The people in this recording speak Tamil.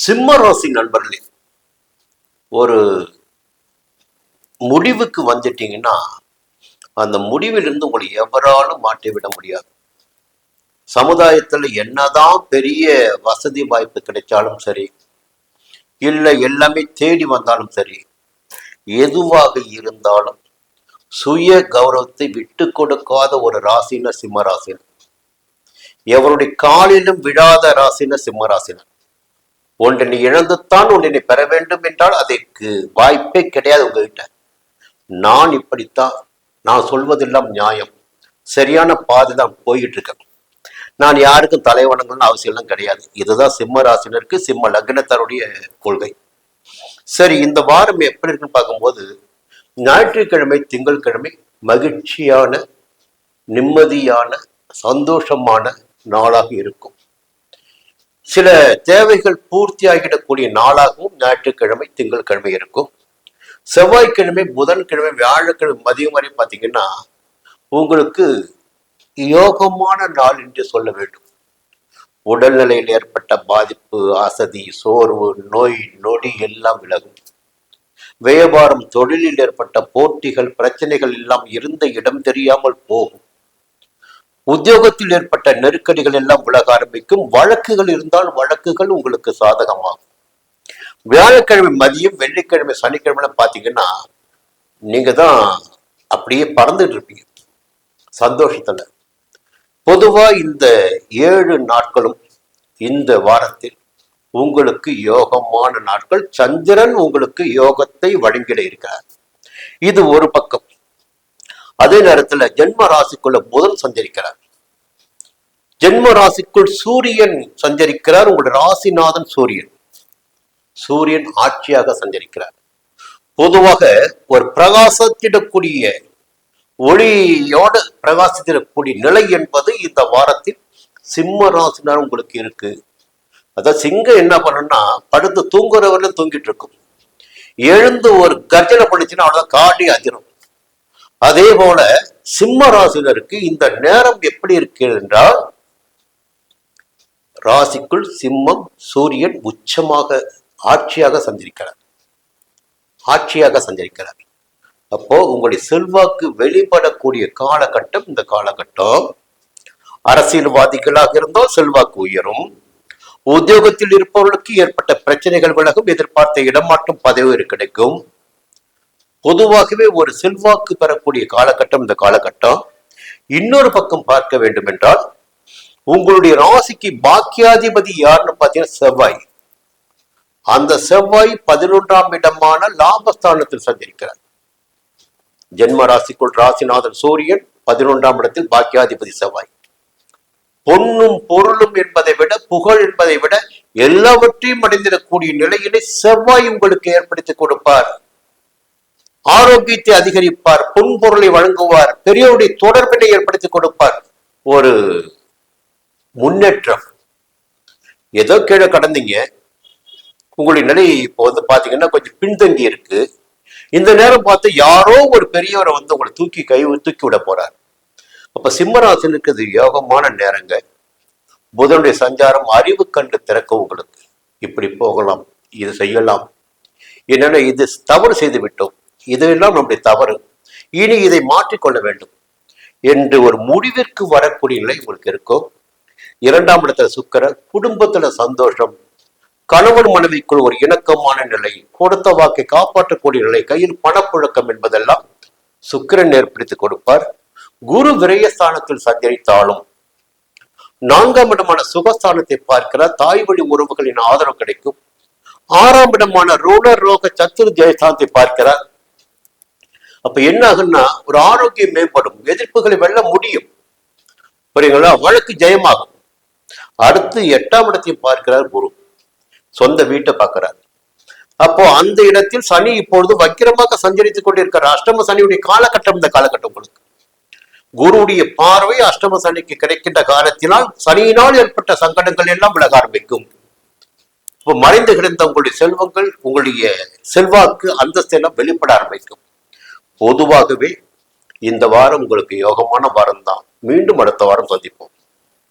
சிம்ம ராசி நண்பர்களே, ஒரு முடிவுக்கு வந்துட்டீங்கன்னா அந்த முடிவிலிருந்து உங்களை எவராலும் மாற்றி விட முடியாது. சமுதாயத்துல என்னதான் பெரிய வசதி வாய்ப்பு கிடைச்சாலும் சரி, இல்லை எல்லாமே தேடி வந்தாலும் சரி, எதுவாக இருந்தாலும் சுய கௌரவத்தை விட்டு கொடுக்காத ஒரு ராசின சிம்ம ராசினர். எவருடைய காலிலும் விழாத ராசின சிம்ம ராசினர். ஒன்றை இழந்துத்தான் ஒன்றை பெற வேண்டும் என்றால் அதற்கு வாய்ப்பே கிடையாது உங்ககிட்ட. நான் இப்படித்தான், நான் சொல்வதெல்லாம் நியாயம், சரியான பாதை தான் போயிட்டு இருக்கேன், நான் யாருக்கும் தலைவணங்கள்னு அவசியம்லாம் கிடையாது. இதுதான் சிம்ம ராசினருக்கு, சிம்ம லக்னத்தாருடைய கொள்கை. சரி, இந்த வாரம் எப்படி இருக்குன்னு பார்க்கும்போது, ஞாயிற்றுக்கிழமை திங்கட்கிழமை மகிழ்ச்சியான, நிம்மதியான, சந்தோஷமான நாளாக இருக்கும். சில தேவைகள் பூர்த்தி ஆகிடக்கூடிய நாளாகவும் ஞாயிற்றுக்கிழமை திங்கட்கிழமை இருக்கும். செவ்வாய்க்கிழமை, புதன்கிழமை, வியாழக்கிழமை மதியம் வரை பார்த்தீங்கன்னா உங்களுக்கு யோகமான நாள் என்று சொல்ல வேண்டும். உடல்நிலையில் ஏற்பட்ட பாதிப்பு, அசதி, சோர்வு, நோய் நொடி எல்லாம் விலகும். வியாபாரம், தொழிலில் ஏற்பட்ட போட்டிகள், பிரச்சனைகள் எல்லாம் இருந்த இடம் தெரியாமல் போகும். உத்தியோகத்தில் ஏற்பட்ட நெருக்கடிகள் எல்லாம் விலக ஆரம்பிக்கும். வழக்குகள் இருந்தால் வழக்குகள் உங்களுக்கு சாதகமாகும். வியாழக்கிழமை மதியம், வெள்ளிக்கிழமை, சனிக்கிழமை பாத்தீங்கன்னா நீங்க தான் அப்படியே பறந்துட்டு இருப்பீங்க சந்தோஷத்துல. பொதுவா இந்த 7 நாட்களும் இந்த வாரத்தில் உங்களுக்கு யோகமான நாட்கள். சந்திரன் உங்களுக்கு யோகத்தை வழங்கிட இருக்கிறார். இது ஒரு பக்கம். அதே நேரத்துல ஜென்ம ராசிக்குள்ள புதன் சஞ்சரிக்கிறார். ஜென்ம ராசிக்குள் சூரியன் சஞ்சரிக்கிறார். உங்களுடைய ராசிநாதன் சூரியன். சூரியன் ஆட்சியாக சஞ்சரிக்கிறார். பொதுவாக ஒரு பிரகாசத்திடக்கூடிய, ஒளியோட பிரகாசத்திடக்கூடிய நிலை என்பது இந்த வாரத்தில் சிம்ம ராசினால் உங்களுக்கு இருக்கு. அதாவது சிங்கம் என்ன பண்ணுன்னா, படுத்து தூங்குறவர்கள் தூங்கிட்டு இருக்கும், எழுந்து ஒரு கர்ஜனை பண்ணிச்சுன்னா அவ்வளவுதான், காடி அதிரும். அதே போல சிம்ம ராசினருக்கு இந்த நேரம் எப்படி இருக்கு என்றால், ராசிக்குள் சிம்மம் சூரியன் உச்சமாக ஆட்சியாக சஞ்சரிக்கிறார். அப்போ உங்களுடைய செல்வாக்கு வெளிப்படக்கூடிய காலகட்டம் இந்த காலகட்டம். அரசியல்வாதிகளாக இருந்தால் செல்வாக்கு உயரும். உத்தியோகத்தில் இருப்பவர்களுக்கு ஏற்பட்ட பிரச்சனைகள் விலகும். எதிர்பார்த்த இடமாற்றம், பதவி கிடைக்கும். பொதுவாகவே ஒரு செல்வாக்கு பெறக்கூடிய காலகட்டம் இந்த காலகட்டம். இன்னொரு பக்கம் பார்க்க வேண்டும் என்றால், உங்களுடைய ராசிக்கு பாக்கியாதிபதி யாருன்னு பார்த்தீங்கன்னா செவ்வாய். அந்த செவ்வாய் 11ஆம் இடமான லாபஸ்தானத்தில் சஞ்சரிக்கிறார். ஜென்ம ராசிக்குள் ராசிநாதன் சூரியன், 11ஆம் இடத்தில் பாக்கியாதிபதி செவ்வாய். பொன்னும் பொருளும் என்பதை விட, புகழ் என்பதை விட எல்லாவற்றையும் அடைந்திடக்கூடிய நிலையினை செவ்வாய் உங்களுக்கு ஏற்படுத்தி கொடுப்பார். ஆரோக்கியத்தை அதிகரிப்பார், பொன்பொருளை வழங்குவார், பெரியவருடைய தொடர்பினை ஏற்படுத்தி கொடுப்பார். ஒரு முன்னேற்றம். ஏதோ கீழே கடந்தீங்க, உங்களுடைய நிலை இப்போ வந்து பாத்தீங்கன்னா கொஞ்சம் பின்தங்கி இருக்கு. இந்த நேரம் பார்த்து யாரோ ஒரு பெரியவரை வந்து உங்களை தூக்கி விட போறார். அப்ப சிம்மராசனுக்கு இது யோகமான நேரங்க. புதனுடைய சஞ்சாரம் அறிவு கண்டு திறக்க உங்களுக்கு. இப்படி போகலாம், இது செய்யலாம், என்னன்னா இது தவறு செய்து விட்டோம், இதெல்லாம் நம்முடைய தவறு, இனி இதை மாற்றிக்கொள்ள வேண்டும் என்று ஒரு முடிவிற்கு வரக்கூடிய நிலை உங்களுக்கு இருக்கும். 2ஆம் இடத்துல சுக்கிரன், குடும்பத்துல சந்தோஷம், கணவன் மனைவிக்குள் ஒரு இணக்கமான நிலை, கொடுத்த வாக்கை காப்பாற்றக்கூடிய நிலை, கையில் பணப்புழக்கம் என்பதெல்லாம் சுக்கிரன் ஏற்படுத்தி கொடுப்பார். குரு விரயஸ்தானத்தில் சஞ்சரித்தாலும் 4ஆம் இடமான சுகஸ்தானத்தை பார்க்கிறார். தாய் வழி உறவுகளின் ஆதரவு கிடைக்கும். 6ஆம் இடமான ரோடர் ரோக சத்துரு ஜெயஸ்தானத்தை பார்க்கிறார். அப்ப என்ன ஆகுன்னா, ஒரு ஆரோக்கியம் மேம்படும், எதிர்ப்புகளை வெல்ல முடியும், புரியுங்களா, வழக்கு ஜெயமாகும். அடுத்து 8ஆம் இடத்தையும் பார்க்கிறார் குரு, சொந்த வீட்டை பார்க்கிறார். அப்போ அந்த இடத்தில் சனி இப்பொழுது வக்கிரமாக சஞ்சரித்துக் கொண்டிருக்கிறார். அஷ்டம சனியுடைய காலகட்டம் இந்த காலகட்டம் உங்களுக்கு. குருவுடைய பார்வை அஷ்டம சனிக்கு கிடைக்கின்ற காலத்தினால் சனியினால் ஏற்பட்ட சங்கடங்கள் எல்லாம் விலக ஆரம்பிக்கும். இப்போ மறைந்து கிடந்த உங்களுடைய செல்வங்கள், உங்களுடைய செல்வாக்கு, அந்தஸ்து எல்லாம் வெளிப்பட ஆரம்பிக்கும். பொதுவாகவே இந்த வாரம் உங்களுக்கு யோகமான வாரம் தான். மீண்டும் அடுத்த வாரம் சந்திப்போம்.